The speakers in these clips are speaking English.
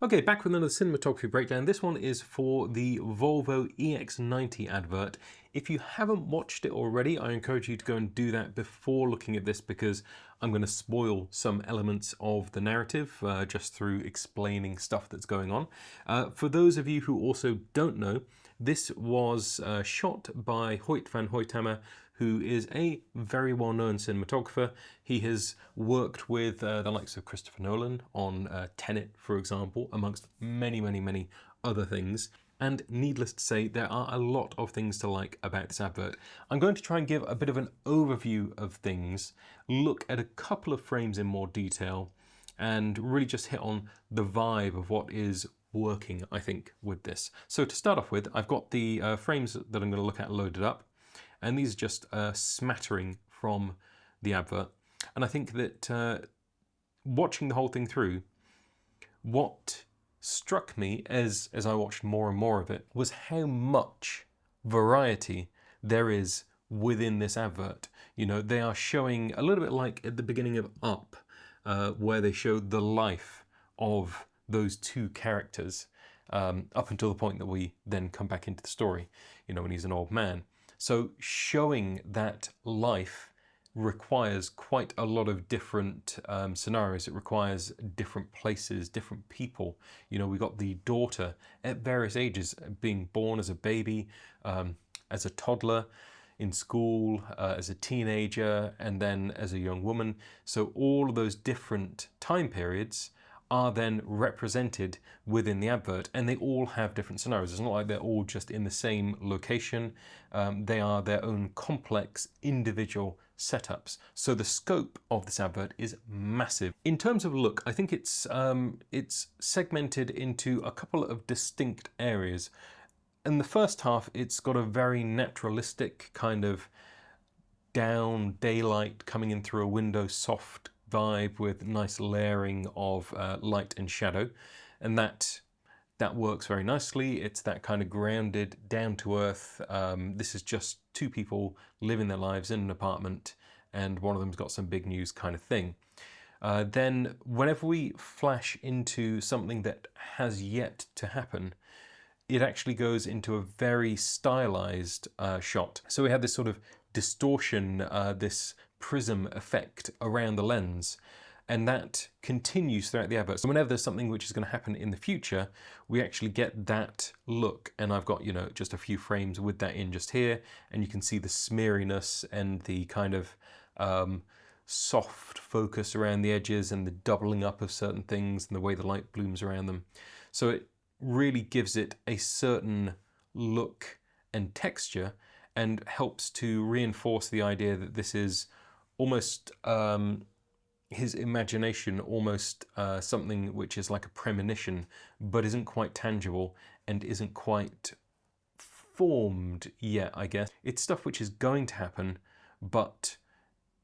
Okay, back with another cinematography breakdown. This one is for the Volvo EX90 advert. If you haven't watched it already, I encourage you to go and do that before looking at this because I'm going to spoil some elements of the narrative just through explaining stuff that's going on. For those of you who also don't know, this was shot by Hoyte van Hoytema, who is a very well-known cinematographer. He has worked with the likes of Christopher Nolan on Tenet, for example, amongst many other things. And needless to say, there are a lot of things to like about this advert. I'm going to try and give a bit of an overview of things, look at a couple of frames in more detail, and really just hit on the vibe of what is working, I think, with this. So to start off with, I've got the frames that I'm going to look at loaded up, and these are just a smattering from the advert. And I think that watching the whole thing through, what struck me as I watched more and more of it was how much variety there is within this advert. You know, they are showing a little bit like at the beginning of Up, where they showed the life of those two characters up until the point that we then come back into the story, you know, when he's an old man. So showing that life requires quite a lot of different scenarios. It requires different places, different people. You know, we got the daughter at various ages, being born as a baby, as a toddler, in school, as a teenager, and then as a young woman. So all of those different time periods are then represented within the advert, and they all have different scenarios. It's not like they're all just in the same location. They are their own complex individual setups. So the scope of this advert is massive. In terms of look, I think it's segmented into a couple of distinct areas. In the first half, it's got a very naturalistic kind of down daylight coming in through a window, soft vibe with nice layering of light and shadow, and that works very nicely. It's that kind of grounded, down to earth. This is just two people living their lives in an apartment, and one of them's got some big news kind of thing. Then whenever we flash into something that has yet to happen, it actually goes into a very stylized shot. So we have this sort of distortion, this prism effect around the lens, and that continues throughout the advert. So whenever there's something which is going to happen in the future, we actually get that look. And I've got, you know, just a few frames with that in just here, and you can see the smeariness and the kind of soft focus around the edges and the doubling up of certain things and the way the light blooms around them. So it really gives it a certain look and texture and helps to reinforce the idea that this is almost his imagination, almost something which is like a premonition, but isn't quite tangible and isn't quite formed yet, I guess. It's stuff which is going to happen, but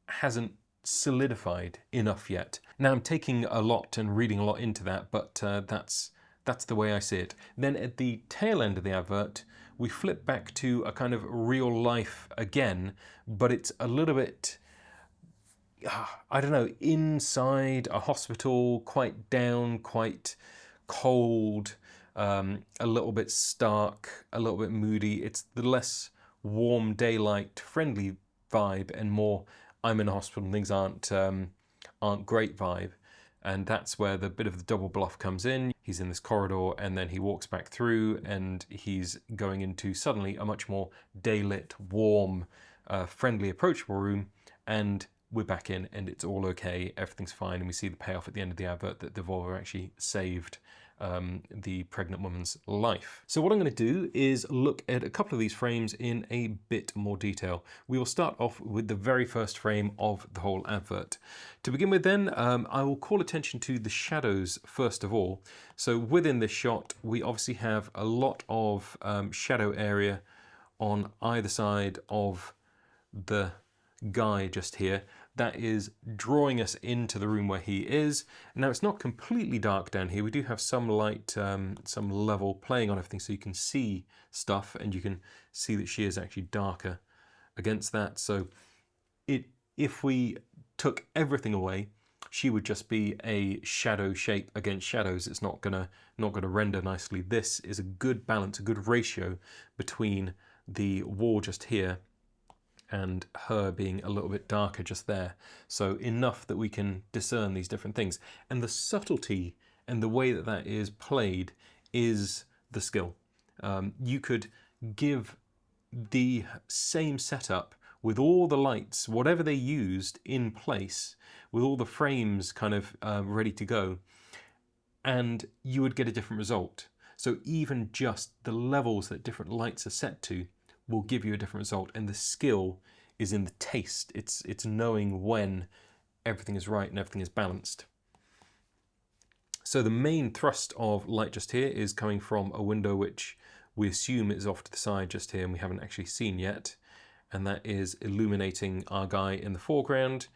hasn't solidified enough yet. Now I'm taking a lot and reading a lot into that, but that's the way I see it. Then at the tail end of the advert, we flip back to a kind of real life again, but it's a little bit, I don't know, inside a hospital, quite down, quite cold, a little bit stark, a little bit moody. It's the less warm daylight friendly vibe and more I'm in a hospital and things aren't great vibe. And that's where the bit of the double bluff comes in. He's in this corridor and then he walks back through and he's going into suddenly a much more daylit, warm, friendly, approachable room, and we're back in and it's all okay, everything's fine, and we see the payoff at the end of the advert that the Volvo actually saved the pregnant woman's life. So what I'm going to do is look at a couple of these frames in a bit more detail. We will start off with the very first frame of the whole advert. To begin with then, I will call attention to the shadows first of all. So within this shot, we obviously have a lot of shadow area on either side of the guy just here. That is drawing us into the room where he is. Now it's not completely dark down here. We do have some light, some level playing on everything so you can see stuff, and you can see that she is actually darker against that. So if we took everything away, she would just be a shadow shape against shadows. It's not gonna render nicely. This is a good balance, a good ratio between the wall just here and her being a little bit darker just there. So enough that we can discern these different things. And the subtlety and the way that that is played is the skill. You could give the same setup with all the lights, whatever they used in place, with all the frames kind of ready to go, and you would get a different result. So even just the levels that different lights are set to will give you a different result, and the skill is in the taste. It's knowing when everything is right and everything is balanced. So the main thrust of light just here is coming from a window which we assume is off to the side just here and we haven't actually seen yet, and that is illuminating our guy in the foreground,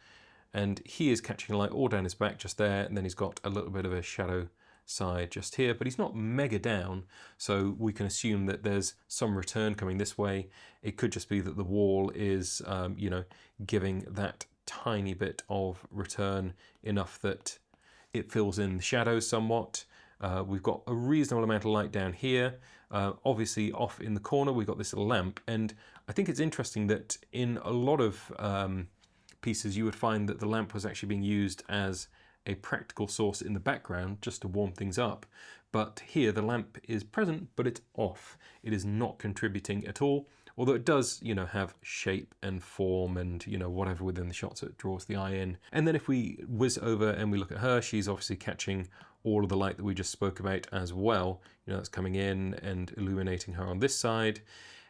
and he is catching light all down his back just there, and then he's got a little bit of a shadow side just here, but he's not mega down, so we can assume that there's some return coming this way. It could just be that the wall is you know, giving that tiny bit of return enough that it fills in the shadows somewhat. We've got a reasonable amount of light down here. Obviously off in the corner we've got this lamp, and I think it's interesting that in a lot of pieces you would find that the lamp was actually being used as a practical source in the background just to warm things up, but here the lamp is present but it's off. It is not contributing at all, although it does, you know, have shape and form and, you know, whatever within the shot, so it draws the eye in. And then if we whiz over and we look at her, she's obviously catching all of the light that we just spoke about as well. You know, that's coming in and illuminating her on this side,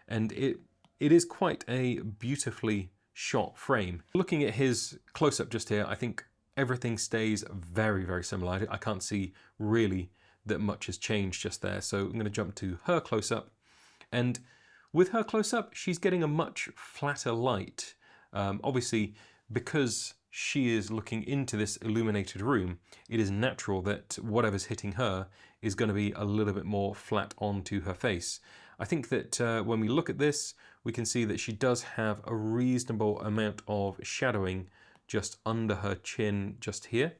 and it is quite a beautifully shot frame. Looking at his close-up just here, I think everything stays very, very similar. I can't see really that much has changed just there. So I'm going to jump to her close-up, and with her close-up, she's getting a much flatter light. Obviously, because she is looking into this illuminated room, it is natural that whatever's hitting her is going to be a little bit more flat onto her face. I think that when we look at this, we can see that she does have a reasonable amount of shadowing just under her chin just here.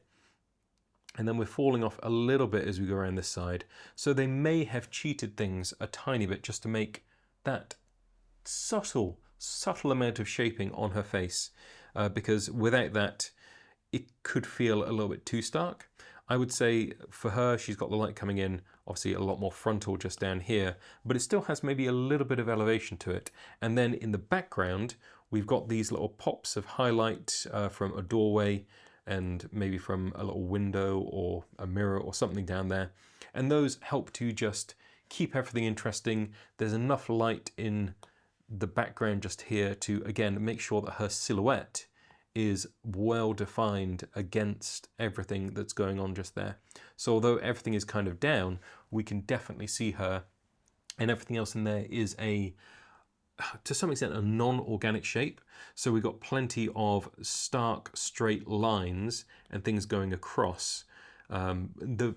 And then we're falling off a little bit as we go around this side. So they may have cheated things a tiny bit just to make that subtle amount of shaping on her face, because without that, it could feel a little bit too stark. I would say for her, she's got the light coming in, obviously a lot more frontal just down here, but it still has maybe a little bit of elevation to it. And then in the background, we've got these little pops of highlight from a doorway and maybe from a little window or a mirror or something down there. And those help to just keep everything interesting. There's enough light in the background just here to, again, make sure that her silhouette is well defined against everything that's going on just there. So although everything is kind of down, we can definitely see her, and everything else in there is to some extent a non-organic shape. So we've got plenty of stark straight lines and things going across. The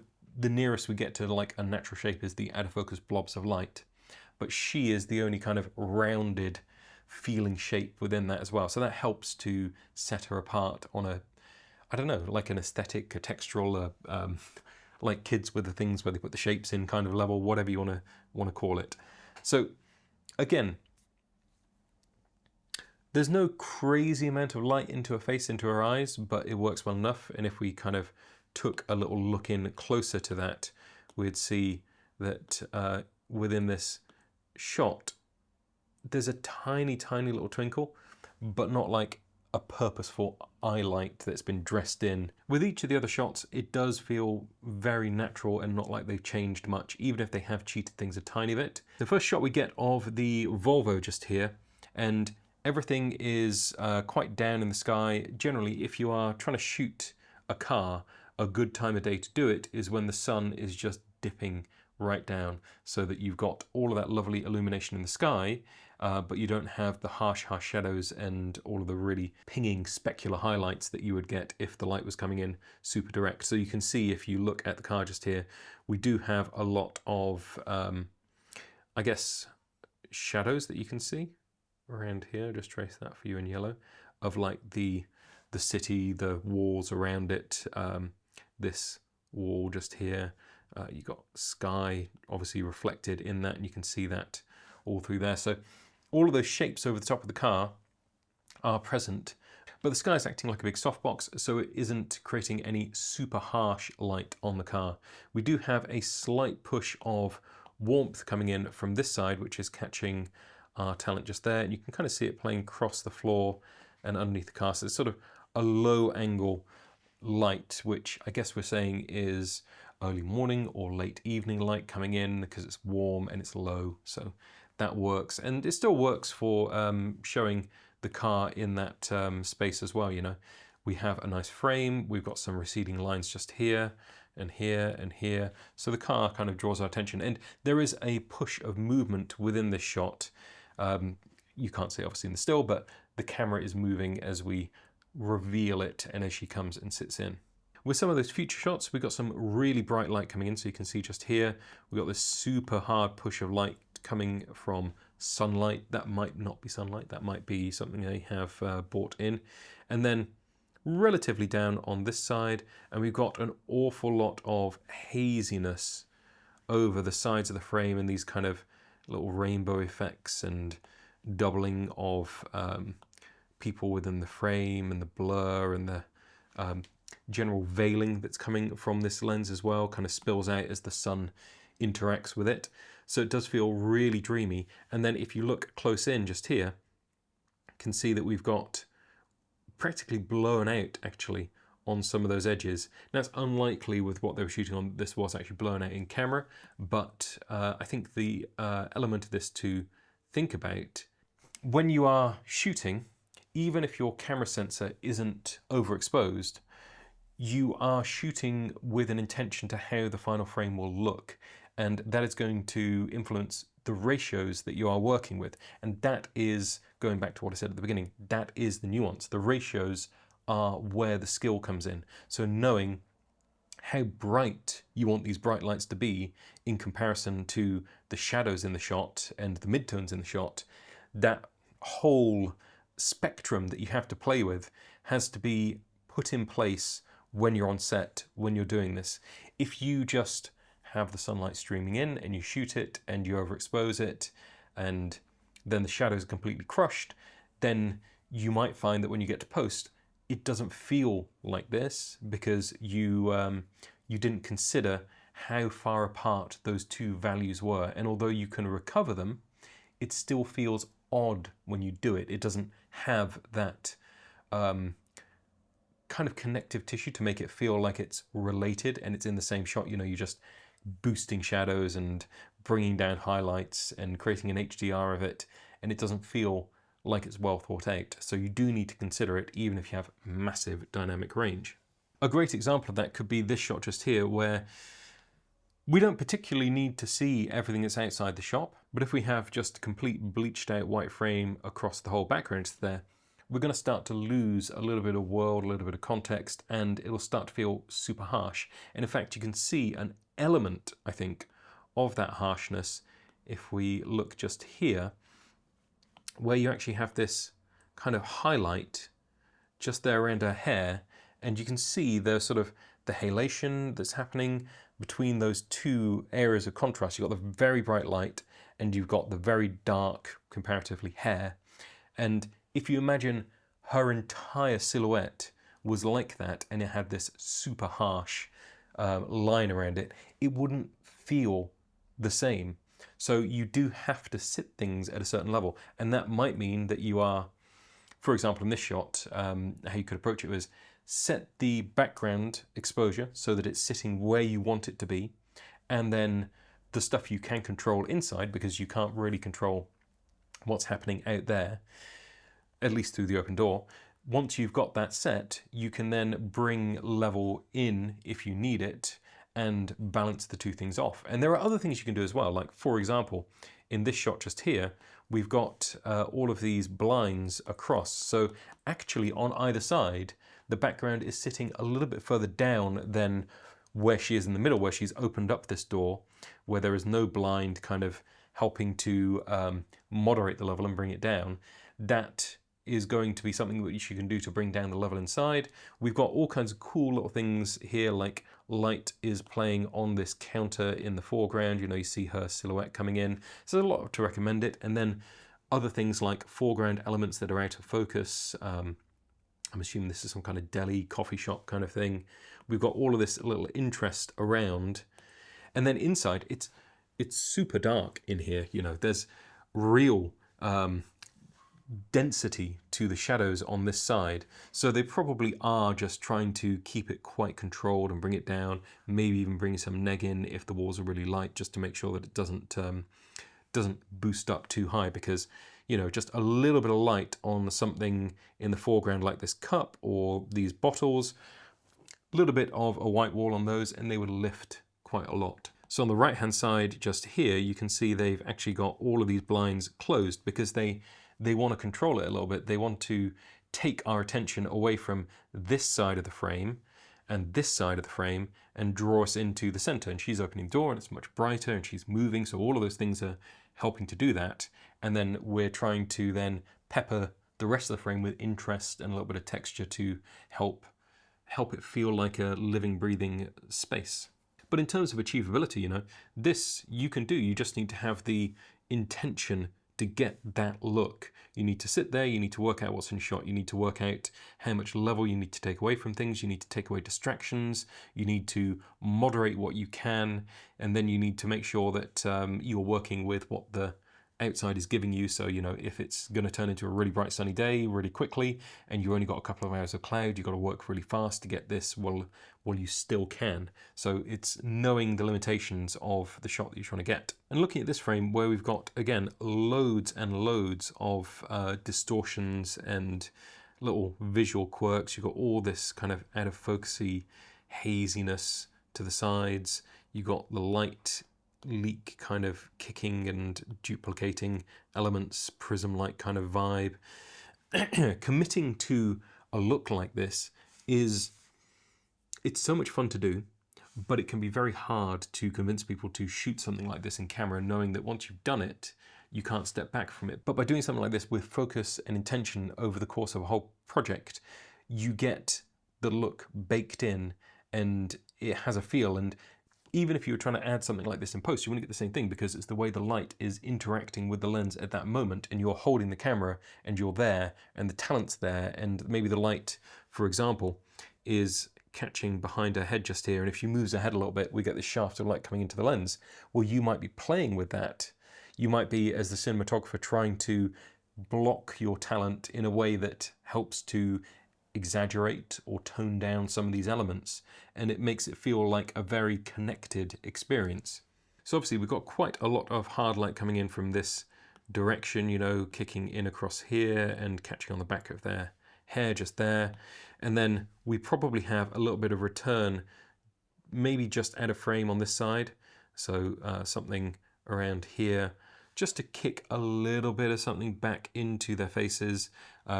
nearest we get to like a natural shape is the out of focus blobs of light, but she is the only kind of rounded feeling shape within that as well. So that helps to set her apart on a, I don't know, like an aesthetic, a textural, like kids with the things where they put the shapes in kind of level, whatever you want to call it. So again, there's no crazy amount of light into her face, into her eyes, but it works well enough. And if we kind of took a little look in closer to that, we'd see that within this shot, there's a tiny little twinkle, but not like a purposeful eye light that's been dressed in. With each of the other shots, it does feel very natural and not like they've changed much, even if they have cheated things a tiny bit. The first shot we get of the Volvo just here, and everything is quite down in the sky. Generally, if you are trying to shoot a car, a good time of day to do it is when the sun is just dipping right down, so that you've got all of that lovely illumination in the sky, but you don't have the harsh shadows and all of the really pinging specular highlights that you would get if the light was coming in super direct. So you can see, if you look at the car just here, we do have a lot of, I guess, shadows that you can see around here. Just trace that for you in yellow, of like the the city, the walls around it, this wall just here. You've got sky obviously reflected in that, and you can see that all through there. So all of those shapes over the top of the car are present, but the sky is acting like a big softbox, so it isn't creating any super harsh light on the car. We do have a slight push of warmth coming in from this side, which is catching our talent just there, and you can kind of see it playing across the floor and underneath the car. So it's sort of a low angle light, which I guess we're saying is early morning or late evening light coming in because it's warm and it's low. So that works, and it still works for showing the car in that space as well. You know, we have a nice frame, we've got some receding lines just here and here and here, so the car kind of draws our attention, and there is a push of movement within this shot. You can't see obviously in the still, but the camera is moving as we reveal it and as she comes and sits in. With some of those future shots, we've got some really bright light coming in, so you can see just here, we've got this super hard push of light coming from sunlight. That might not be sunlight, that might be something they have brought in. And then relatively down on this side, and we've got an awful lot of haziness over the sides of the frame and these kind of little rainbow effects and doubling of people within the frame and the blur and the general veiling that's coming from this lens as well kind of spills out as the sun interacts with it. So it does feel really dreamy. And then if you look close in just here, you can see that we've got practically blown out actually on some of those edges. Now it's unlikely with what they were shooting on, this was actually blown out in camera, but I think the element of this to think about, when you are shooting, even if your camera sensor isn't overexposed, you are shooting with an intention to how the final frame will look, and that is going to influence the ratios that you are working with. And that is, going back to what I said at the beginning, that is the nuance. The ratios are where the skill comes in. So knowing how bright you want these bright lights to be in comparison to the shadows in the shot and the midtones in the shot, that whole spectrum that you have to play with has to be put in place when you're on set, when you're doing this. If you just have the sunlight streaming in and you shoot it and you overexpose it and then the shadows are completely crushed, then you might find that when you get to post, it doesn't feel like this because you didn't consider how far apart those two values were. And although you can recover them, it still feels odd when you do it. It doesn't have that kind of connective tissue to make it feel like it's related and it's in the same shot. You know, you're just boosting shadows and bringing down highlights and creating an HDR of it, and it doesn't feel like it's well thought out. So you do need to consider it even if you have massive dynamic range. A great example of that could be this shot just here, where we don't particularly need to see everything that's outside the shop, but if we have just a complete bleached out white frame across the whole background there, we're going to start to lose a little bit of world, a little bit of context, and it'll start to feel super harsh. And in fact, you can see an element, I think, of that harshness if we look just here, where you actually have this kind of highlight just there around her hair, and you can see the sort of the halation that's happening between those two areas of contrast. You've got the very bright light and you've got the very dark, comparatively, hair. And if you imagine her entire silhouette was like that and it had this super harsh line around it, it wouldn't feel the same. So you do have to sit things at a certain level, and that might mean that you are, for example in this shot, how you could approach it was set the background exposure so that it's sitting where you want it to be, and then the stuff you can control inside, because you can't really control what's happening out there, at least through the open door. Once you've got that set, you can then bring level in if you need it and balance the two things off. And there are other things you can do as well. Like, for example, in this shot just here, we've got all of these blinds across. So actually on either side, the background is sitting a little bit further down than where she is in the middle, where she's opened up this door, where there is no blind kind of helping to moderate the level and bring it down. That is going to be something which you can do to bring down the level inside. We've got all kinds of cool little things here, like light is playing on this counter in the foreground. You know, you see her silhouette coming in. So there's a lot to recommend it. And then other things like foreground elements that are out of focus. I'm assuming this is some kind of deli, coffee shop kind of thing. We've got all of this little interest around. And then inside, it's super dark in here. You know, there's real density to the shadows on this side. So they probably are just trying to keep it quite controlled and bring it down, maybe even bring some neg in if the walls are really light, just to make sure that it doesn't boost up too high, because, you know, just a little bit of light on something in the foreground like this cup or these bottles, a little bit of a white wall on those, and they would lift quite a lot. So on the right hand side just here, you can see they've actually got all of these blinds closed because they want to control it a little bit. They want to take our attention away from this side of the frame and this side of the frame and draw us into the center. And she's opening the door and it's much brighter and she's moving. So all of those things are helping to do that. And then we're trying to then pepper the rest of the frame with interest and a little bit of texture to help it feel like a living, breathing space. But in terms of achievability, you know, this you can do. You just need to have the intention to get that look. You need to sit there, you need to work out what's in shot, you need to work out how much level you need to take away from things, you need to take away distractions, you need to moderate what you can, and then you need to make sure that you're working with what the outside is giving you. So, you know, if it's going to turn into a really bright sunny day really quickly and you've only got a couple of hours of cloud, you've got to work really fast to get this while you still can. So it's knowing the limitations of the shot that you're trying to get. And looking at this frame where we've got, again, loads and loads of distortions and little visual quirks. You've got all this kind of out of focusy haziness to the sides. You've got the light leak kind of kicking and duplicating elements, prism-like kind of vibe. Committing to a look like this it's so much fun to do, but it can be very hard to convince people to shoot something like this in camera, knowing that once you've done it, you can't step back from it. But by doing something like this with focus and intention over the course of a whole project, you get the look baked in and it has a feel. And even if you were trying to add something like this in post, you wouldn't get the same thing, because it's the way the light is interacting with the lens at that moment, and you're holding the camera and you're there and the talent's there, and maybe the light, for example, is catching behind her head just here, and if she moves her head a little bit, we get this shaft of light coming into the lens. Well, you might be playing with that. You might be, as the cinematographer, trying to block your talent in a way that helps to exaggerate or tone down some of these elements, and it makes it feel like a very connected experience. So obviously we've got quite a lot of hard light coming in from this direction, you know, kicking in across here and catching on the back of their hair just there. And then we probably have a little bit of return, maybe just out of frame on this side. So something around here, just to kick a little bit of something back into their faces,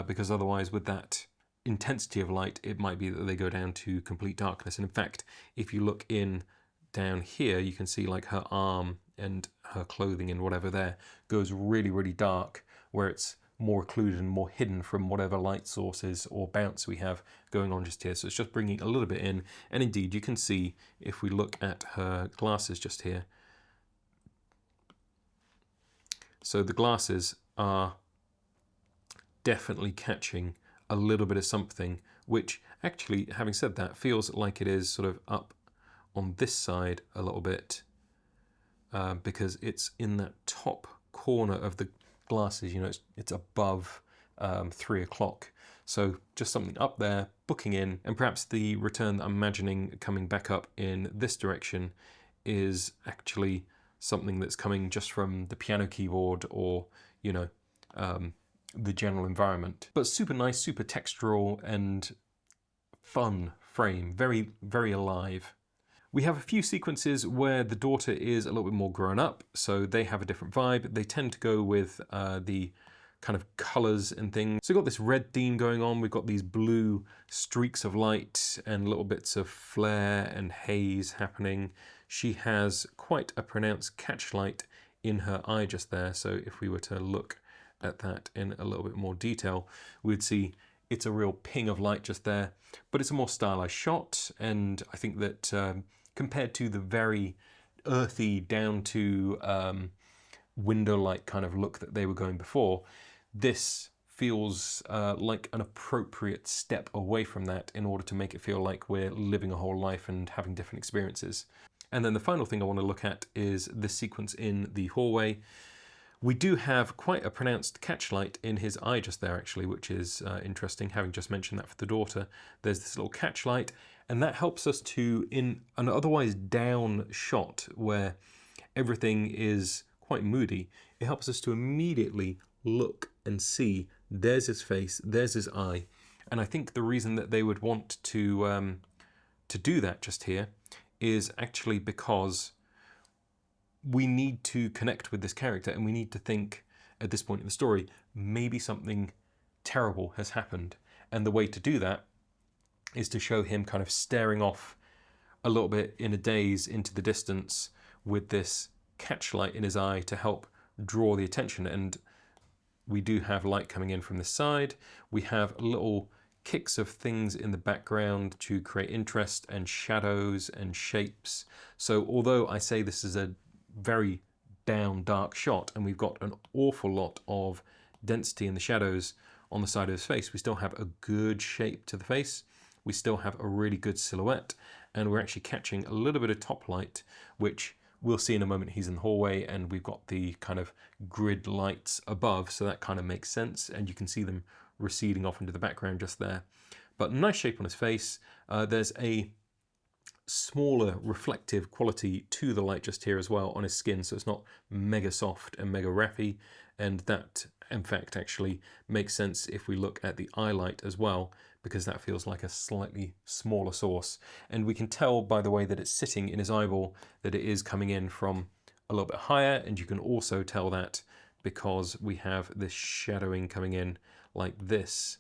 because otherwise with that intensity of light, it might be that they go down to complete darkness. And in fact, if you look in down here, you can see like her arm and her clothing and whatever there goes really, really dark, where it's more occluded and more hidden from whatever light sources or bounce we have going on just here. So it's just bringing a little bit in. And indeed, you can see if we look at her glasses just here. So the glasses are definitely catching a little bit of something, which actually, having said that, feels like it is sort of up on this side a little bit, because it's in that top corner of the glasses, you know, it's above 3 o'clock. So just something up there, booking in, and perhaps the return that I'm imagining coming back up in this direction is actually something that's coming just from the piano keyboard or, you know, the general environment. But super nice, super textural and fun frame, very, very alive. We have a few sequences where the daughter is a little bit more grown up, so they have a different vibe. They tend to go with the kind of colors and things. So we've got this red theme going on, we've got these blue streaks of light and little bits of flare and haze happening. She has quite a pronounced catch light in her eye just there, so if we were to look at that in a little bit more detail, we'd see it's a real ping of light just there, but it's a more stylized shot. And I think that compared to the very earthy down to window light kind of look that they were going before, this feels like an appropriate step away from that in order to make it feel like we're living a whole life and having different experiences. And then the final thing I want to look at is this sequence in the hallway. We do have quite a pronounced catchlight in his eye just there, actually, which is interesting, having just mentioned that for the daughter. There's this little catchlight, and that helps us to, in an otherwise down shot where everything is quite moody, it helps us to immediately look and see there's his face, there's his eye. And I think the reason that they would want to do that just here is actually because we need to connect with this character, and we need to think at this point in the story, maybe something terrible has happened. And the way to do that is to show him kind of staring off a little bit in a daze into the distance with this catchlight in his eye to help draw the attention. And we do have light coming in from this side. We have little kicks of things in the background to create interest and shadows and shapes. So although I say this is a very down dark shot and we've got an awful lot of density in the shadows on the side of his face, we still have a good shape to the face, we still have a really good silhouette, and we're actually catching a little bit of top light, which we'll see in a moment. He's in the hallway and we've got the kind of grid lights above, so that kind of makes sense, and you can see them receding off into the background just there. But nice shape on his face. There's a smaller reflective quality to the light just here as well on his skin, so it's not mega soft and mega wrappy, and that in fact actually makes sense if we look at the eye light as well, because that feels like a slightly smaller source. And we can tell by the way that it's sitting in his eyeball that it is coming in from a little bit higher, and you can also tell that because we have this shadowing coming in like this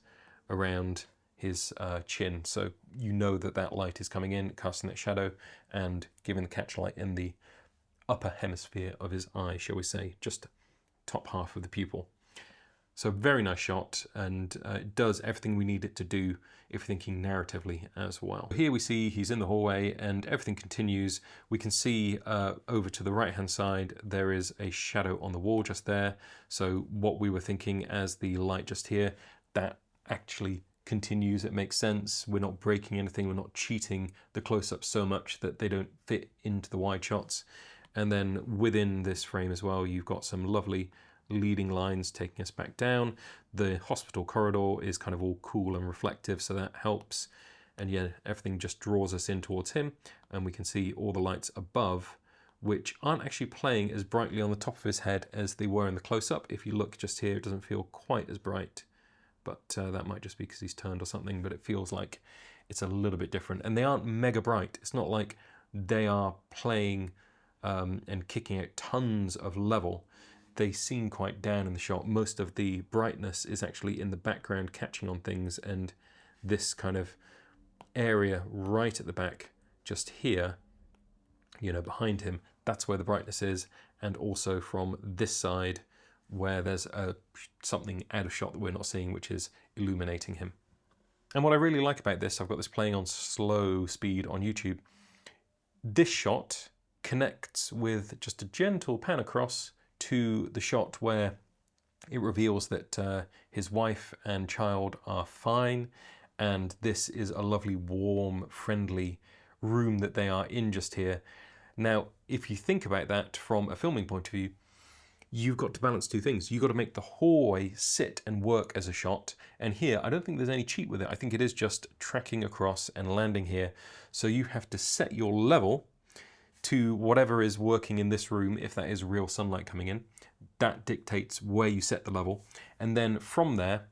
around his chin, so you know that that light is coming in, casting that shadow and giving the catchlight in the upper hemisphere of his eye, shall we say, just top half of the pupil. So very nice shot, and it does everything we need it to do if thinking narratively as well. Here we see he's in the hallway and everything continues. We can see over to the right hand side there is a shadow on the wall just there, so what we were thinking as the light just here, that actually continues. It makes sense. We're not breaking anything, we're not cheating the close-ups so much that they don't fit into the wide shots. And then within this frame as well, you've got some lovely leading lines taking us back down. The hospital corridor is kind of all cool and reflective, so that helps. And yeah, everything just draws us in towards him, and we can see all the lights above, which aren't actually playing as brightly on the top of his head as they were in the close-up. If you look just here, it doesn't feel quite as bright, but that might just be because he's turned or something, but it feels like it's a little bit different. And they aren't mega bright. It's not like they are playing and kicking out tons of level. They seem quite down in the shot. Most of the brightness is actually in the background catching on things, and this kind of area right at the back just here, you know, behind him, that's where the brightness is. And also from this side where there's something out of shot that we're not seeing, which is illuminating him. And what I really like about this, I've got this playing on slow speed on YouTube. This shot connects with just a gentle pan across to the shot where it reveals that his wife and child are fine, and this is a lovely, warm, friendly room that they are in just here. Now, if you think about that from a filming point of view, you've got to balance two things. You've got to make the hallway sit and work as a shot. And here, I don't think there's any cheat with it. I think it is just tracking across and landing here. So you have to set your level to whatever is working in this room. If that is real sunlight coming in, that dictates where you set the level. And then from there,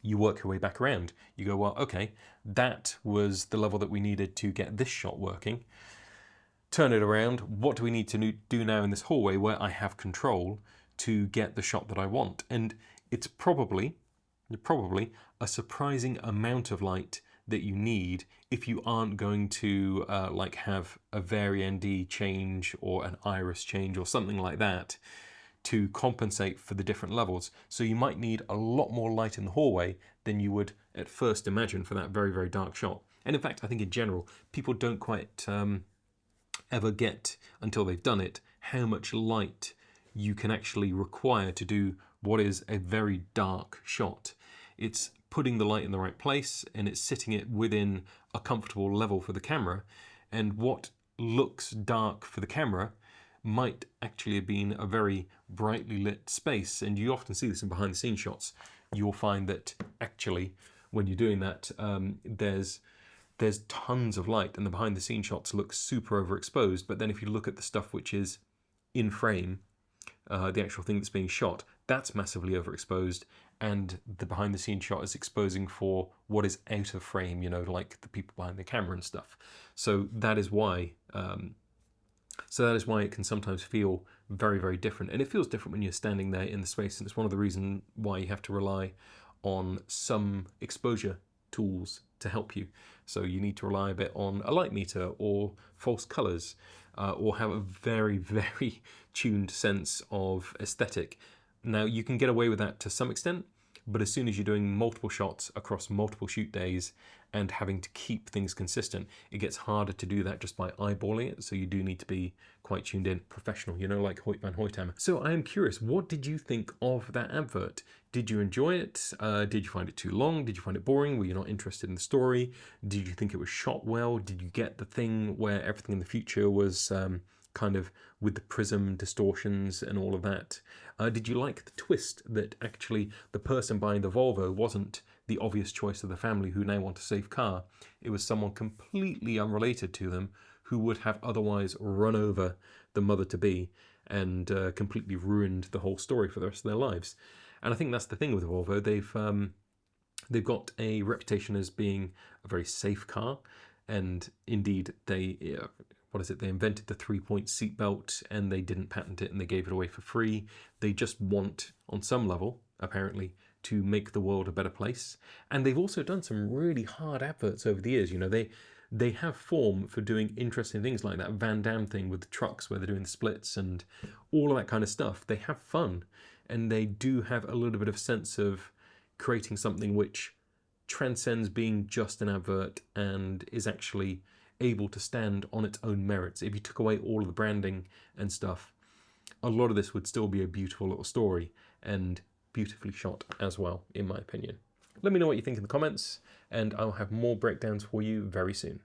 you work your way back around. You go, well, okay, that was the level that we needed to get this shot working. Turn it around. What do we need to do now in this hallway where I have control to get the shot that I want? And it's probably a surprising amount of light that you need if you aren't going to like have a vari-ND change or an iris change or something like that to compensate for the different levels. So you might need a lot more light in the hallway than you would at first imagine for that very, very dark shot. And in fact, I think in general, people don't quite ever get, until they've done it, how much light you can actually require to do what is a very dark shot. It's putting the light in the right place, and it's sitting it within a comfortable level for the camera. And what looks dark for the camera might actually have been a very brightly lit space. And you often see this in behind the scenes shots. You'll find that actually when you're doing that, there's tons of light, and the behind the scenes shots look super overexposed. But then if you look at the stuff which is in frame, the actual thing that's being shot, that's massively overexposed, and the behind the scenes shot is exposing for what is out of frame, you know, like the people behind the camera and stuff. So that is why it can sometimes feel very, very different. And it feels different when you're standing there in the space, and it's one of the reasons why you have to rely on some exposure tools to help you. So you need to rely a bit on a light meter or false colors, or have a very, very tuned sense of aesthetic. Now, you can get away with that to some extent, but as soon as you're doing multiple shots across multiple shoot days and having to keep things consistent, it gets harder to do that just by eyeballing it. So you do need to be quite tuned in, professional, you know, like Hoyte van Hoytema. So I am curious, what did you think of that advert? Did you enjoy it? Did you find it too long? Did you find it boring? Were you not interested in the story? Did you think it was shot well? Did you get the thing where everything in the future was kind of with the prism distortions and all of that? Did you like the twist that actually the person buying the Volvo wasn't the obvious choice of the family who now want a safe car? It was someone completely unrelated to them who would have otherwise run over the mother-to-be and completely ruined the whole story for the rest of their lives. And I think that's the thing with Volvo. They've got a reputation as being a very safe car, and indeed they invented the 3-point seatbelt, and they didn't patent it, and they gave it away for free. They just want, on some level, apparently, to make the world a better place. And they've also done some really hard adverts over the years. You know, they have form for doing interesting things like that Van Damme thing with the trucks where they're doing the splits and all of that kind of stuff. They have fun, and they do have a little bit of sense of creating something which transcends being just an advert and is actually able to stand on its own merits. If you took away all of the branding and stuff, a lot of this would still be a beautiful little story and beautifully shot as well, in my opinion. Let me know what you think in the comments, and I'll have more breakdowns for you very soon.